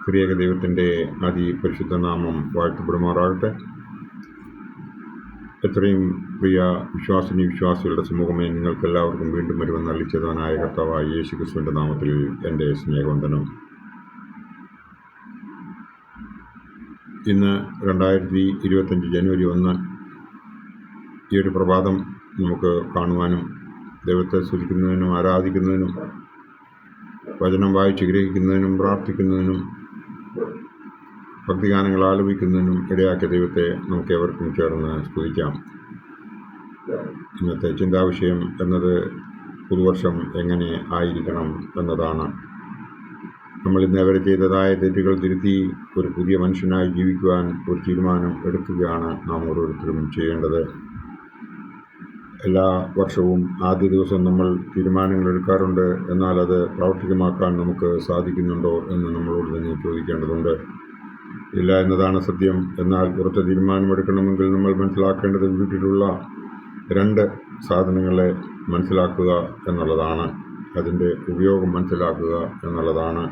ത്രിയേക ദൈവത്തിൻ്റെ അതിപരിശുദ്ധ നാമം വാഴ്ത്തപ്പെടുമാറാകട്ടെ. എത്രയും പ്രിയ വിശ്വാസിനി വിശ്വാസികളുടെ സമൂഹമേ, നിങ്ങൾക്കെല്ലാവർക്കും വീണ്ടും വരുവാൻ നൽകിച്ചതാനായ കർത്താവായ യേശു ക്രിസ്തുവിൻ്റെ നാമത്തിൽ എൻ്റെ സ്നേഹവന്ദനം. ഇന്ന് 2025 ജനുവരി 1 ഈ ഒരു പ്രഭാതം നമുക്ക് കാണുവാനും ദൈവത്തെ സ്തുതിക്കുന്നതിനും ആരാധിക്കുന്നതിനും വചനം വായിച്ച് ഗ്രഹിക്കുന്നതിനും പ്രാർത്ഥിക്കുന്നതിനും ഭക്തിഗാനങ്ങൾ ആലപിക്കുന്നതിനും ഇടയാക്കിയ ദൈവത്തെ നമുക്ക് ഏവർക്കും ചേർന്ന് സ്തുതിക്കാം. ഇന്നത്തെ ചിന്താവിഷയം എന്നത് പുതുവർഷം എങ്ങനെ ആയിരിക്കണം എന്നതാണ്. നമ്മൾ ഇന്നേവരെ ചെയ്തതായ തെറ്റുകൾ തിരുത്തി ഒരു പുതിയ മനുഷ്യനായി ജീവിക്കുവാൻ ഒരു തീരുമാനം എടുക്കുകയാണ് നാം ഓരോരുത്തരും ചെയ്യേണ്ടത്. എല്ലാ വർഷവും ആദ്യ ദിവസം നമ്മൾ തീരുമാനങ്ങൾ എടുക്കാറുണ്ട്. എന്നാൽ അത് പ്രാവർത്തികമാക്കാൻ നമുക്ക് സാധിക്കുന്നുണ്ടോ എന്ന് നമ്മളോട് തന്നെ ചോദിക്കേണ്ടതുണ്ട്. ഇല്ല എന്നതാണ് സത്യം. എന്നാൽ ഉറച്ച തീരുമാനമെടുക്കണമെങ്കിൽ നമ്മൾ മനസ്സിലാക്കേണ്ടത് വീട്ടിലുള്ള 2 സാധനങ്ങളെ മനസ്സിലാക്കുക എന്നുള്ളതാണ്. അതിൻ്റെ ഉപയോഗം മനസ്സിലാക്കുക എന്നുള്ളതാണ്.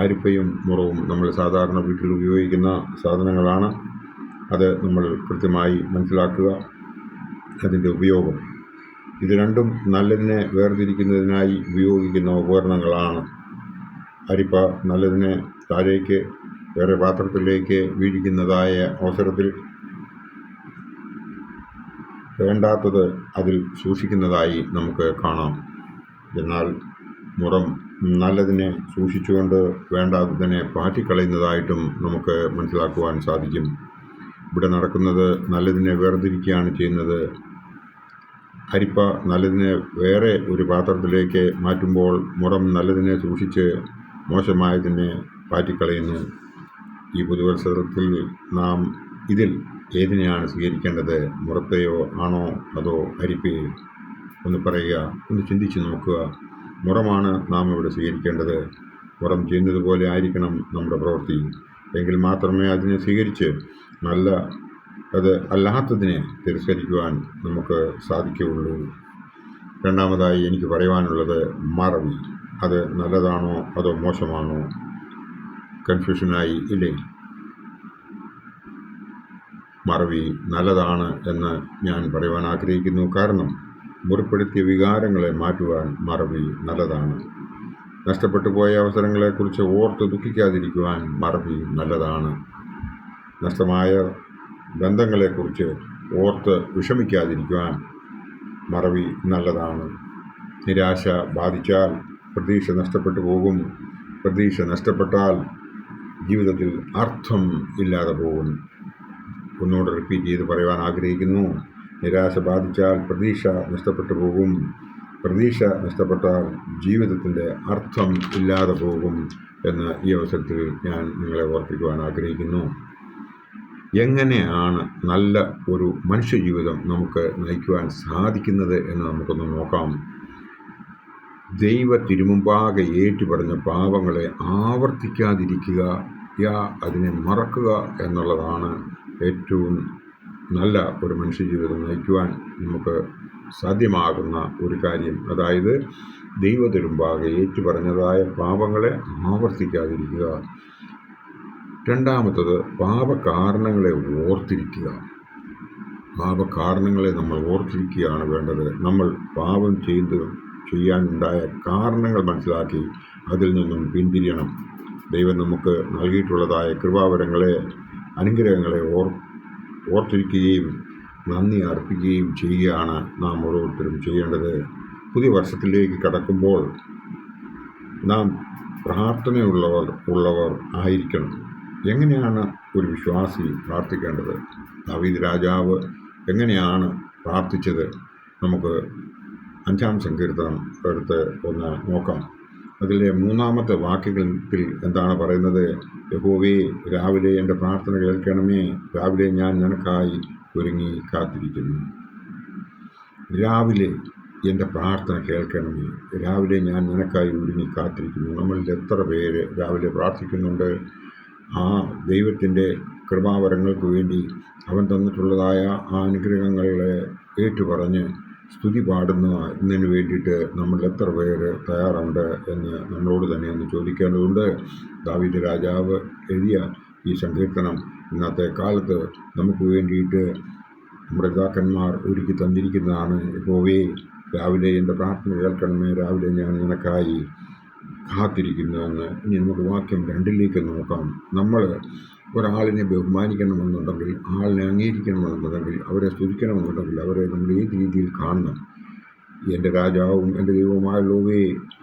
അരിപ്പയും മുറവും നമ്മൾ സാധാരണ വീട്ടിൽ ഉപയോഗിക്കുന്ന സാധനങ്ങളാണ്. അത് നമ്മൾ കൃത്യമായി മനസ്സിലാക്കുക. അതിൻ്റെ ഉപയോഗം, ഇത് രണ്ടും നല്ലതിനെ വേർതിരിക്കുന്നതിനായി ഉപയോഗിക്കുന്ന ഉപകരണങ്ങളാണ്. അരിപ്പ നല്ലതിനെ താഴേക്ക് വേറെ പാത്രത്തിലേക്ക് വീഴിക്കുന്നതായ അവസരത്തിൽ വേണ്ടാത്തത് അതിൽ സൂക്ഷിക്കുന്നതായി നമുക്ക് കാണാം. എന്നാൽ മുറം നല്ലതിനെ സൂക്ഷിച്ചുകൊണ്ട് വേണ്ടാത്തതിനെ പാറ്റിക്കളയുന്നതായിട്ടും നമുക്ക് മനസ്സിലാക്കുവാൻ സാധിക്കും. ഇവിടെ നടക്കുന്നത് നല്ലതിനെ വേർതിരിക്കുകയാണ് ചെയ്യുന്നത്. അരിപ്പ നല്ലതിനെ വേറെ ഒരു പാത്രത്തിലേക്ക് മാറ്റുമ്പോൾ മുറം നല്ലതിനെ സൂക്ഷിച്ച് മോശമായതിനെ പാറ്റിക്കളയുന്നു. ഈ പുതുവത്സരത്തിൽ നാം ഇതിൽ ഏതിനെയാണ് സ്വീകരിക്കേണ്ടത്? മുറത്തെയോ ആണോ അതോ അരിപ്പയോ? ഒന്ന് പറയുക, ഒന്ന് ചിന്തിച്ച് നോക്കുക. മുറമാണ് നാം ഇവിടെ സ്വീകരിക്കേണ്ടത്. മുറം ചെയ്യുന്നത് പോലെ ആയിരിക്കണം നമ്മുടെ പ്രവൃത്തി. എങ്കിൽ മാത്രമേ അതിനെ സ്വീകരിച്ച് അത് അല്ലാത്തതിനെ തിരസ്കരിക്കുവാൻ നമുക്ക് സാധിക്കുകയുള്ളൂ. രണ്ടാമതായി എനിക്ക് പറയുവാനുള്ളത് മറവി. അത് നല്ലതാണോ അതോ മോശമാണോ? കൺഫ്യൂഷനായി ഇല്ലേ? മറവി നല്ലതാണ് എന്ന് ഞാൻ പറയുവാൻ ആഗ്രഹിക്കുന്നു. കാരണം മുറിപ്പെടുത്തിയ വികാരങ്ങളെ മാറ്റുവാൻ മറവി നല്ലതാണ്. നഷ്ടപ്പെട്ടു പോയ അവസരങ്ങളെക്കുറിച്ച് ഓർത്ത് ദുഃഖിക്കാതിരിക്കുവാൻ മറവി നല്ലതാണ്. നഷ്ടമായ ബന്ധങ്ങളെക്കുറിച്ച് ഓർത്ത് വിഷമിക്കാതിരിക്കുവാൻ മറവി നല്ലതാണ്. നിരാശ ബാധിച്ചാൽ പ്രതീക്ഷ നഷ്ടപ്പെട്ടു പോകും. പ്രതീക്ഷ നഷ്ടപ്പെട്ടാൽ ജീവിതത്തിൽ അർത്ഥം ഇല്ലാതെ പോകും. ഒന്നുകൂടെ റിപ്പീറ്റ് ചെയ്ത് പറയുവാൻ ആഗ്രഹിക്കുന്നു. നിരാശ ബാധിച്ചാൽ പ്രതീക്ഷ നഷ്ടപ്പെട്ടു പോകും. പ്രതീക്ഷ നഷ്ടപ്പെട്ടാൽ ജീവിതത്തിൻ്റെ അർത്ഥം ഇല്ലാതെ പോകും എന്ന് ഈ അവസരത്തിൽ ഞാൻ നിങ്ങളെ ഓർപ്പിക്കുവാൻ ആഗ്രഹിക്കുന്നു. എങ്ങനെയാണ് നല്ല ഒരു മനുഷ്യജീവിതം നമുക്ക് നയിക്കുവാൻ സാധിക്കുന്നത് എന്ന് നമുക്കൊന്ന് നോക്കാം. ദൈവ തിരുമുമ്പാകെ ഏറ്റുപറഞ്ഞ പാപങ്ങളെ ആവർത്തിക്കാതിരിക്കുക, അതിനെ മറക്കുക എന്നുള്ളതാണ് ഏറ്റവും നല്ല ഒരു മനുഷ്യജീവിതം നയിക്കുവാൻ നമുക്ക് സാധ്യമാകുന്ന ഒരു കാര്യം. അതായത് ദൈവ തിരുമുമ്പാകെ ഏറ്റുപറഞ്ഞതായ പാപങ്ങളെ ആവർത്തിക്കാതിരിക്കുക. രണ്ടാമത്തത് പാപകാരണങ്ങളെ ഓർത്തിരിക്കുക. പാപകാരണങ്ങളെ നമ്മൾ ഓർത്തിരിക്കുകയാണ് വേണ്ടത്. നമ്മൾ പാപം ചെയ്യാനുണ്ടായ കാരണങ്ങൾ മനസ്സിലാക്കി അതിൽ നിന്നും പിന്തിരിയണം. ദൈവം നമുക്ക് നൽകിയിട്ടുള്ളതായ കൃപാവരങ്ങളെ, അനുഗ്രഹങ്ങളെ ഓർത്തിരിക്കുകയും നന്ദി അർപ്പിക്കുകയും ചെയ്യുകയാണ് നാം ഓരോരുത്തരും ചെയ്യേണ്ടത്. പുതിയ വർഷത്തിലേക്ക് കടക്കുമ്പോൾ നാം പ്രാർത്ഥനയുള്ളവർ ആയിരിക്കണം. എങ്ങനെയാണ് ഒരു വിശ്വാസി പ്രാർത്ഥിക്കേണ്ടത്? ദാവീദ് രാജാവ് എങ്ങനെയാണ് പ്രാർത്ഥിച്ചത്? നമുക്ക് 5-ാം സങ്കീർത്തനം എടുത്ത് ഒന്ന് നോക്കാം. അതിലെ 3-ാമത്തെ വാക്യത്തിൽ എന്താണ് പറയുന്നത്? യഹോവേ, രാവിലെ എൻ്റെ പ്രാർത്ഥന കേൾക്കണമേ. രാവിലെ ഞാൻ നിനക്കായി ഒരുങ്ങി കാത്തിരിക്കുന്നു. രാവിലെ എൻ്റെ പ്രാർത്ഥന കേൾക്കണമേ. രാവിലെ ഞാൻ നിനക്കായി ഒരുങ്ങി കാത്തിരിക്കുന്നു. നമ്മളിൽ എത്ര പേര് രാവിലെ പ്രാർത്ഥിക്കുന്നുണ്ട്? ആ ദൈവത്തിൻ്റെ കൃപാവരങ്ങൾക്ക് വേണ്ടി അവൻ തന്നിട്ടുള്ളതായ ആ അനുഗ്രഹങ്ങളെ ഏറ്റുപറഞ്ഞ് സ്തുതി പാടുന്നതിന് വേണ്ടിയിട്ട് നമ്മൾ എത്ര പേര് തയ്യാറുണ്ട് എന്ന് നമ്മളോട് തന്നെ ഒന്ന് ചോദിക്കേണ്ടതുണ്ട്. ദാവീദ് രാജാവ് എഴുതിയ ഈ സങ്കീർത്തനം ഇന്നത്തെ കാലത്ത് നമുക്ക് വേണ്ടിയിട്ട് നമ്മുടെ പിതാക്കന്മാർ ഒരുക്കി തന്നിരിക്കുന്നതാണ്. യഹോവേ, രാവിലെ എൻ്റെ പ്രാർത്ഥന കേൾക്കണമേ, രാവിലെ ഞാൻ നിനക്കായി കാത്തിരിക്കുന്നുവെന്ന്. ഇനി നമുക്ക് വാക്യം 2 നോക്കാം. നമ്മൾ ഒരാളിനെ ബഹുമാനിക്കണമെന്നുണ്ടെങ്കിൽ, ആളിനെ അംഗീകരിക്കണമെന്നുണ്ടെങ്കിൽ, അവരെ സ്തുതിക്കണമെന്നുണ്ടെങ്കിൽ, അവരെ നമ്മൾ ഏത് രീതിയിൽ കാണണം? എൻ്റെ രാജാവും എൻ്റെ ദൈവവുമായുള്ളവേ,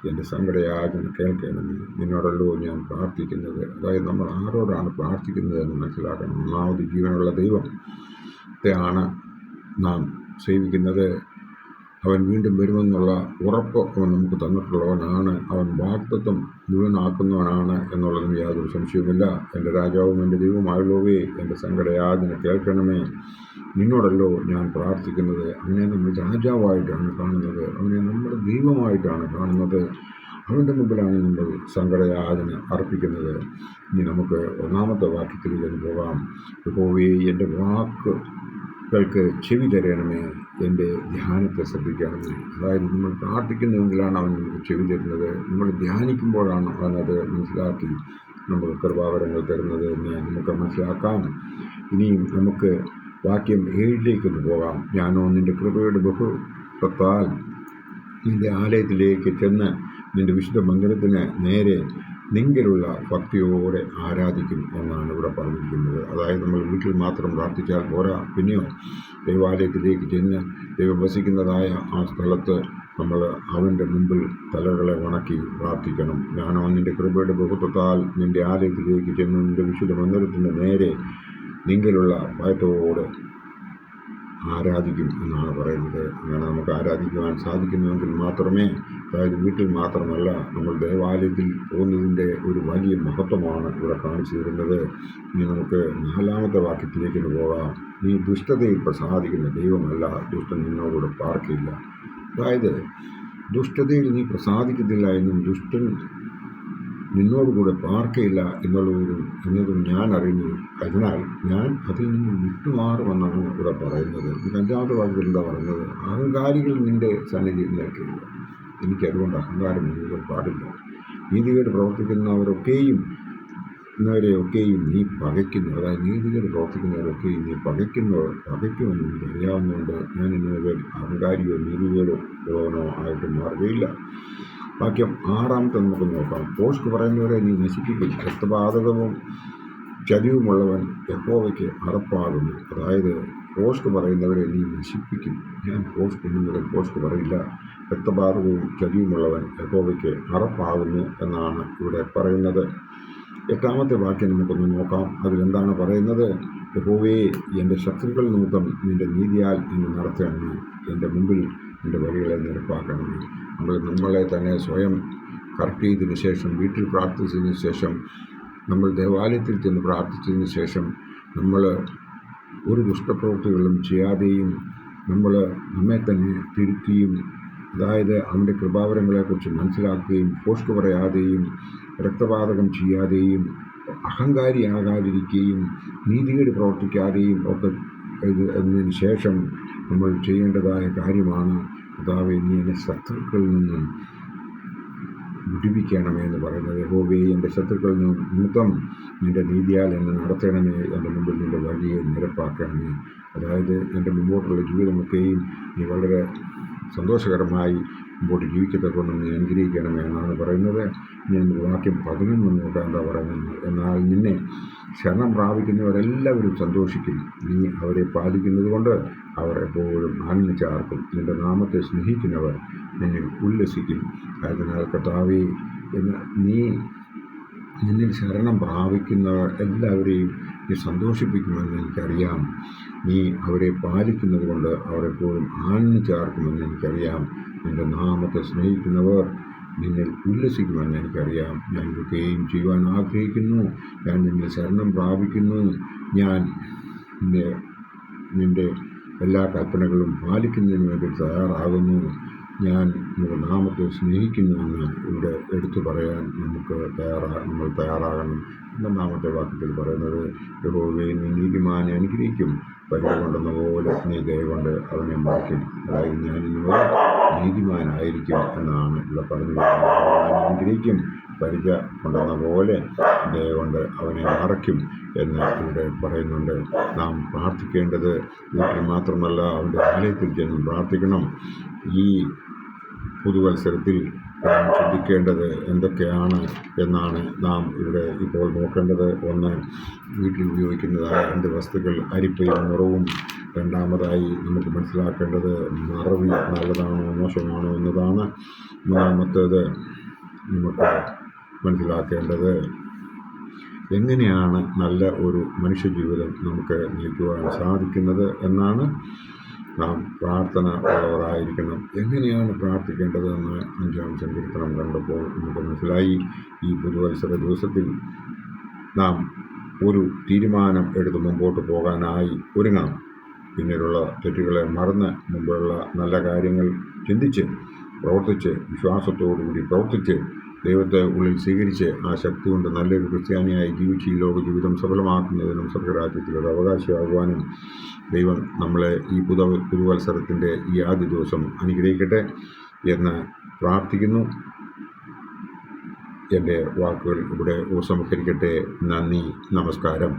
എൻ്റെ സങ്കടയാചന കേൾക്കണമേ, നിന്നോടല്ലോ ഞാൻ പ്രാർത്ഥിക്കുന്നത്. അതായത് നമ്മൾ ആരോടാണ് പ്രാർത്ഥിക്കുന്നത് എന്ന് മനസ്സിലാക്കണം. ഒന്നാമത് ജീവനുള്ള ദൈവത്തെയാണ് നാം സേവിക്കുന്നത്. അവൻ വീണ്ടും വരുമെന്നുള്ള ഉറപ്പ് അവൻ നമുക്ക് തന്നിട്ടുള്ളവനാണ്. അവൻ വാഗ്ദത്തം മുഴുവനാക്കുന്നവനാണ് എന്നുള്ളതിന് യാതൊരു സംശയവുമില്ല. എൻ്റെ രാജാവും എൻ്റെ ദൈവവുമായുള്ളവേ, എൻ്റെ സങ്കടയാചന കേൾക്കണമേ, നിന്നോടല്ലോ ഞാൻ പ്രാർത്ഥിക്കുന്നത്. അവനെ നമ്മൾ രാജാവായിട്ടാണ് കാണുന്നത്, അവനെ നമ്മുടെ ദൈവമായിട്ടാണ് കാണുന്നത്. അവൻ്റെ മുമ്പിലാണ് നമ്മൾ സങ്കടയാചന അർപ്പിക്കുന്നത്. ഇനി നമുക്ക് 1-ാമത്തെ വാക്യത്തിലേക്ക് പോകാം. യഹോവേ, എൻ്റെ വാക്കുകൾക്ക് ചെവി തരണമേ, എൻ്റെ ധ്യാനത്തെ ശ്രദ്ധിക്കണമേ. അതായത് നമ്മൾ പ്രാർത്ഥിക്കുന്നുവെങ്കിലാണ് അവൻ നമുക്ക് ചെവി തരുന്നത്. നമ്മൾ ധ്യാനിക്കുമ്പോഴാണ് അവനത് മനസ്സിലാക്കി നമുക്ക് കൃപാവരങ്ങൾ തരുന്നത് എന്ന് നമുക്ക് മനസ്സിലാക്കാം. ഇനിയും നമുക്ക് വാക്യം 7 പോകാം. ഞാനോ നിൻ്റെ കൃപയുടെ ബഹുത്വത്താൽ നിൻ്റെ ആലയത്തിലേക്ക് ചെന്ന് നിൻ്റെ വിശുദ്ധ മന്ദിരത്തിന് നേരെ നിങ്കലുള്ള ഭക്തിയോടെ ആരാധിക്കും എന്നാണ് ഇവിടെ പറഞ്ഞിരിക്കുന്നത്. അതായത് നമ്മൾ വീട്ടിൽ മാത്രം പ്രാർത്ഥിച്ചാൽ പോരാ, പിന്നെയോ ദൈവാലയത്തിലേക്ക് ചെന്ന് ദൈവം വസിക്കുന്നതായ ആ സ്ഥലത്ത് നമ്മൾ അവൻ്റെ മുമ്പിൽ തലകളെ വണക്കി പ്രാർത്ഥിക്കണം. ഞാനോ നിൻ്റെ കൃപയുടെ ബഹുത്വത്താൽ നിൻ്റെ ആലയത്തിലേക്ക് ചെന്ന് നിൻ്റെ വിശുദ്ധ മന്ദിരത്തിൻ്റെ നേരെ നിങ്കലുള്ള ഭയത്തോടെ ആരാധിക്കും എന്നാണ് പറയുന്നത്. അങ്ങനെ നമുക്ക് ആരാധിക്കുവാൻ സാധിക്കുന്നുവെങ്കിൽ മാത്രമേ, അതായത് വീട്ടിൽ മാത്രമല്ല, നമ്മൾ ദേവാലയത്തിൽ പോകുന്നതിൻ്റെ ഒരു വലിയ മഹത്വമാണ് ഇവിടെ കാണിച്ചു തരുന്നത്. ഇനി നമുക്ക് 4-ാമത്തെ വാക്യത്തിലേക്ക് പോകാം. നീ ദുഷ്ടതയിൽ പ്രസാദിക്കുന്ന ദൈവമല്ല, ദുഷ്ടൻ നിന്നോടുകൂടെ പാർക്കില്ല. അതായത് ദുഷ്ടതയിൽ നീ പ്രസാദിക്കത്തില്ല എന്നും ദുഷ്ടൻ നിന്നോടുകൂടെ പാർക്കയില്ല എന്നതും ഞാൻ അറിയുന്നു. അതിനാൽ ഞാൻ അതിൽ നിന്ന് വിട്ടുമാറുമെന്നാണ് ഇവിടെ പറയുന്നത്. 5-ാമത്തെ വാക്യത്തിൽ എന്താ പറയുന്നത്? അഹങ്കാരികൾ നിൻ്റെ സന്നിധിയിൽ നിൽക്കില്ല. എനിക്കതുകൊണ്ട് അഹങ്കാരം മുഴുവൻ പാടില്ല. നീതികേട് പ്രവർത്തിക്കുന്നവരെയൊക്കെയും നീ പകയ്ക്കുന്നു. അതായത് നീതികേട് പ്രവർത്തിക്കുന്നവരൊക്കെയും നീ പകയ്ക്കുമെന്ന് എനിക്ക് അറിയാവുന്നതുകൊണ്ട് ഞാൻ ഇന്നുവരെ അഹങ്കാരിയോ നീതികേട് ഉള്ളവനോ ആയിട്ട് മാറുകയില്ല. വാക്യം 6 നമുക്ക് നോക്കാം. ഭോഷ്ക് പറയുന്നവരെ നീ നശിപ്പിക്കും. രക്തപാതകവും ചതിവുമുള്ളവൻ യഹോവയ്ക്ക് അറപ്പാകുന്നു. അതായത് ഭോഷ്ക് പറയുന്നവരെ നീ നശിപ്പിക്കും. ഞാൻ ഭോഷ്ക് പറയില്ല. രക്തപാതകവും ചതിവുമുള്ളവൻ യഹോവയ്ക്ക് അറപ്പാകുന്നു എന്നാണ് ഇവിടെ പറയുന്നത്. 8-ാമത്തെ വാക്യം നമുക്കൊന്ന് നോക്കാം. അതിലെന്താണ് പറയുന്നത്? യഹോവേ, എൻ്റെ ശത്രുക്കൾ നിമിത്തം നിൻ്റെ നീതിയാൽ എന്നെ നടത്തണമേ, എൻ്റെ മുമ്പിൽ എൻ്റെ വഴികളെ നിരപ്പാക്കണമേ. നമ്മളെ തന്നെ സ്വയം കറക്റ്റ് ചെയ്തതിന് ശേഷം, വീട്ടിൽ പ്രാർത്ഥിച്ചതിന് ശേഷം, നമ്മൾ ദേവാലയത്തിൽ ചെന്ന് പ്രാർത്ഥിച്ചതിന് ശേഷം, നമ്മൾ ഒരു ദുഷ്ടപ്രവൃത്തികളും ചെയ്യാതെയും നമ്മൾ നമ്മെ തന്നെ തിരുത്തിയും, അതായത് അവൻ്റെ കൃപാവരങ്ങളെക്കുറിച്ച് മനസ്സിലാക്കുകയും ഭോഷ്ക് പറയാതെയും രക്തപാതകം ചെയ്യാതെയും അഹങ്കാരിയാകാതിരിക്കുകയും നീതികേട് പ്രവർത്തിക്കാതെയും ഒക്കെ എന്നതിന് ശേഷം നമ്മൾ ചെയ്യേണ്ടതായ കാര്യമാണ്. കർത്താവേ, നീ എൻ്റെ ശത്രുക്കളിൽ നിന്നും വിടുവിക്കണമേ എന്ന് പറയുന്നത്. യഹോവേ, എൻ്റെ ശത്രുക്കളിൽ നിമിത്തം നിൻ്റെ നീതിയാൽ എന്നെ നടത്തണമേ, എൻ്റെ മുമ്പിൽ നിൻ്റെ വഴിയെ നിരപ്പാക്കണമേ. അതായത് എൻ്റെ മുമ്പോട്ടുള്ള ജീവിതമൊക്കെയും നീ വളരെ സന്തോഷകരമായി മുമ്പോട്ട് ജീവിക്കത്തക്കൊണ്ട് നീ അനുഗ്രഹിക്കണമേ എന്നാണ് പറയുന്നത്. ഞാൻ വാക്യം 11 നോക്കാൻ എന്താ പറയുന്നത്? എന്നാൽ നിന്നെ ശരണം പ്രാപിക്കുന്നവരെല്ലാവരും സന്തോഷിക്കും. നീ അവരെ പാലിക്കുന്നത് കൊണ്ട് അവർ എപ്പോഴും ആനന്ദിച്ചാർക്കും. നിൻ്റെ നാമത്തെ സ്നേഹിക്കുന്നവർ നിന്നിൽ ഉല്ലസിക്കും. അതിനാൽ കർത്താവേ, നിന്നിൽ ശരണം പ്രാപിക്കുന്നവർ എല്ലാവരെയും നീ സന്തോഷിപ്പിക്കുമെന്ന് എനിക്കറിയാം. നീ അവരെ പാലിക്കുന്നത് കൊണ്ട് അവർ എപ്പോഴും ആനന്ദിച്ചാർക്കുമെന്ന് എനിക്കറിയാം. നിൻ്റെ നാമത്തെ സ്നേഹിക്കുന്നവർ നിന്നിൽ ഉല്ലസിക്കുമെന്ന് എനിക്കറിയാം. ഞാൻ ഇതൊക്കെയും ചെയ്യുവാൻ ആഗ്രഹിക്കുന്നു. ഞാൻ നിന്നിൽ ശരണം പ്രാപിക്കുന്നു. ഞാൻ നിൻ്റെ എല്ലാ കൽപ്പനകളും പാലിക്കുന്നതിന് വേണ്ടി തയ്യാറാകുന്നു. ഞാൻ നിങ്ങളുടെ നാമത്തെ സ്നേഹിക്കുന്നുവെന്ന് ഇവിടെ എടുത്തു പറയാൻ നമ്മൾ തയ്യാറാകണം. എൻ്റെ നാമത്തെ വാക്യത്തിൽ പറയുന്നത്, യഹോവേ നീ നീതിമാനെ അനുഗ്രഹിക്കും, പരിച കൊണ്ടെന്ന പോലെ നീ ദയകൊണ്ട് അവനെ മറയ്ക്കും. അതായത് ഞാൻ ഇന്നുവരെ നീതിമാനായിരിക്കും എന്നാണ് ഇവിടെ പറഞ്ഞു വരുന്നത്. അനുഗ്രഹിക്കും, പരിച കൊണ്ടെന്ന പോലെ ദയകൊണ്ട് അവനെ മറയ്ക്കും എന്ന് ഇവിടെ പറയുന്നുണ്ട്. നാം പ്രാർത്ഥിക്കേണ്ടത് വീട്ടിൽ മാത്രമല്ല, അവൻ്റെ ആലയത്തിൽ ചെന്നും പ്രാർത്ഥിക്കണം. ഈ പുതുവത്സരത്തിൽ നാം ചിന്തിക്കേണ്ടത് എന്തൊക്കെയാണ് എന്നാണ് നാം ഇവിടെ ഇപ്പോൾ നോക്കേണ്ടത്. ഒന്ന്, വീട്ടിൽ ഉപയോഗിക്കുന്നതായ 2 വസ്തുക്കൾ അരിപ്പയും നിറവും. രണ്ടാമതായി നമുക്ക് മനസ്സിലാക്കേണ്ടത് മറവി നല്ലതാണോ മോശമാണോ എന്നതാണ്. മൂന്നാമത്തേത് നമുക്ക് മനസ്സിലാക്കേണ്ടത് എങ്ങനെയാണ് നല്ല ഒരു മനുഷ്യജീവിതം നമുക്ക് നയിക്കുവാൻ സാധിക്കുന്നത് എന്നാണ്. നാം പ്രാർത്ഥന ഉള്ളവരായിരിക്കണം. എങ്ങനെയാണ് പ്രാർത്ഥിക്കേണ്ടതെന്ന് 5-ാം സങ്കീർത്തനം കണ്ടപ്പോൾ നമുക്ക് മനസ്സിലായി. ഈ പുതുവത്സര ദിവസത്തിൽ നാം ഒരു തീരുമാനം എടുത്ത് മുമ്പോട്ട് പോകാനായി ഒരുങ്ങണം. പിന്നീടുള്ള തെറ്റുകളെ മറന്ന് മുമ്പുള്ള നല്ല കാര്യങ്ങൾ ചിന്തിച്ച് പ്രവർത്തിച്ച് വിശ്വാസത്തോടുകൂടി പ്രവർത്തിച്ച് ദൈവത്തെ ഉള്ളിൽ സ്വീകരിച്ച് ആ ശക്തി കൊണ്ട് നല്ലൊരു ക്രിസ്ത്യാനിയായി ജീവിച്ച് ഈ ലോക ജീവിതം സഫലമാക്കുന്നതിനും സ്വർഗ്ഗരാജ്യത്തിലൊരു അവകാശിയാകുവാനും ദൈവം നമ്മളെ ഈ പുതുവത്സരത്തിൻ്റെ ഈ ആദ്യ ദിവസം അനുഗ്രഹിക്കട്ടെ എന്ന് പ്രാർത്ഥിക്കുന്നു. എൻ്റെ വാക്കുകൾ ഇവിടെ ഉപസംഹരിക്കട്ടെ. നന്ദി, നമസ്കാരം.